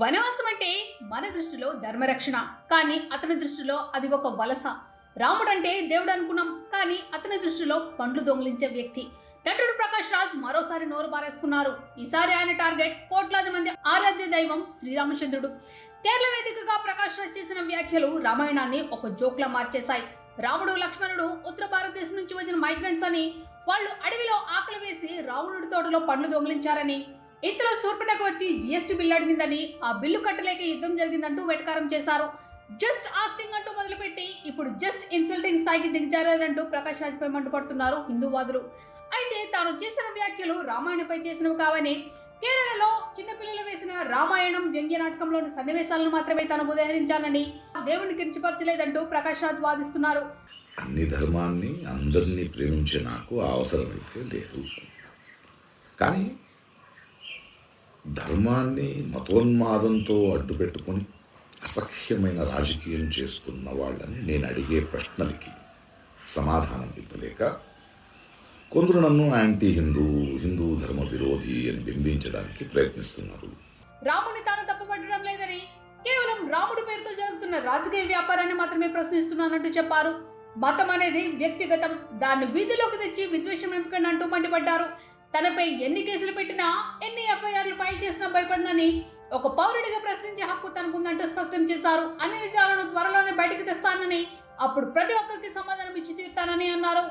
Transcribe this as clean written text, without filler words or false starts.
వనవాసం అంటే మన దృష్టిలో ధర్మరక్షణ, కానీ అతని దృష్టిలో అది ఒక వలస. రాముడు అంటే దేవుడు అనుకున్నాం, కానీ అతని దృష్టిలో పండ్లు దొంగిలించే వ్యక్తి. నటుడు ప్రకాష్ రాజ్ మరోసారి నోరు బారేసుకున్నారు. ఈసారి ఆయన టార్గెట్ కోట్లాది మంది ఆరాధ్య దైవం శ్రీరామచంద్రుడు. కేరళ వేదికగా ప్రకాష్ రాజ్ చేసిన వ్యాఖ్యలు రామాయణాన్ని ఒక జోక్లా మార్చేశాయి. రాముడు లక్ష్మణుడు ఉత్తర భారతదేశం నుంచి వచ్చిన మైగ్రెంట్స్ అని, వాళ్ళు అడవిలో ఆకలి వేసి రావణుడి తోటలో పండ్లు దొంగిలించారని, ఇంతలో శూర్పణఖ వచ్చి జీఎస్టీ బిల్లు అడిగిందని, ఆ బిల్లు కట్టలేక యుద్ధం జరిగిందంటూ వెటకారం చేశారు. జస్ట్ ఆస్కింగ్ అంటూ మొదలుపెట్టి ఇప్పుడు జస్ట్ ఇన్సల్టింగ్ స్థాయికి దిగజారంటూ ప్రకాష్ రాజ్ పై మండిపడుతున్నారు హిందూవాదులు. అయితే తాను చేసిన వ్యాఖ్యలు రామాయణపై చేసినవి కావని, కేరళలో చిన్నపిల్లలు వేసిన రామాయణం వ్యంగ్య నాటకంలోని సన్నివేశాలను మాత్రమే తాను ఉదహరించానని, దేవుడిని కించపరచలేదంటూ ప్రకాష్ రాజ్ వాదిస్తున్నారు. అన్ని ధర్మాన్ని అందరినీ ప్రేమించే నాకు ఆ అవసరమైతే లేదు. కానీ ధర్మాన్ని మతోన్మాదంతో అడ్డుపెట్టుకొని అసహ్యమైన రాజకీయం చేస్తున్న వాళ్ళని నేను అడిగే ప్రశ్నలకి సమాధానం ఇవ్వలేక కొందరు నన్ను యాంటీ హిందూ, హిందూ ధర్మ విరోధి అని బింబించడానికి ప్రయత్నిస్తున్నారు. రాముని తాను తప్పుపట్టడం లేదని, కేవలం రాముడి పేరుతో జరుగుతున్న రాజకీయ వ్యాపారాన్ని మాత్రమే ప్రశ్నిస్తున్నానంటూ చెప్పారు. మతం అనేది వ్యక్తిగతం, దాన్ని వీధిలోకి తెచ్చి విద్వేషం నింపకండి అంటూ మండిపడ్డారు. తనపై ఎన్ని కేసులు పెట్టినా, ఎన్ని ఎఫ్ఐఆర్లు ఫైల్ చేసినా భయపడనని, ఒక పౌరుడిగా ప్రశ్నించే హక్కు తనకుందంటూ స్పష్టం చేశారు. అన్ని నిజాలను త్వరలోనే బయటకు తెస్తానని, అప్పుడు ప్రతి ఒక్కరికి సమాధానం ఇచ్చి తీరుతానని అన్నారు.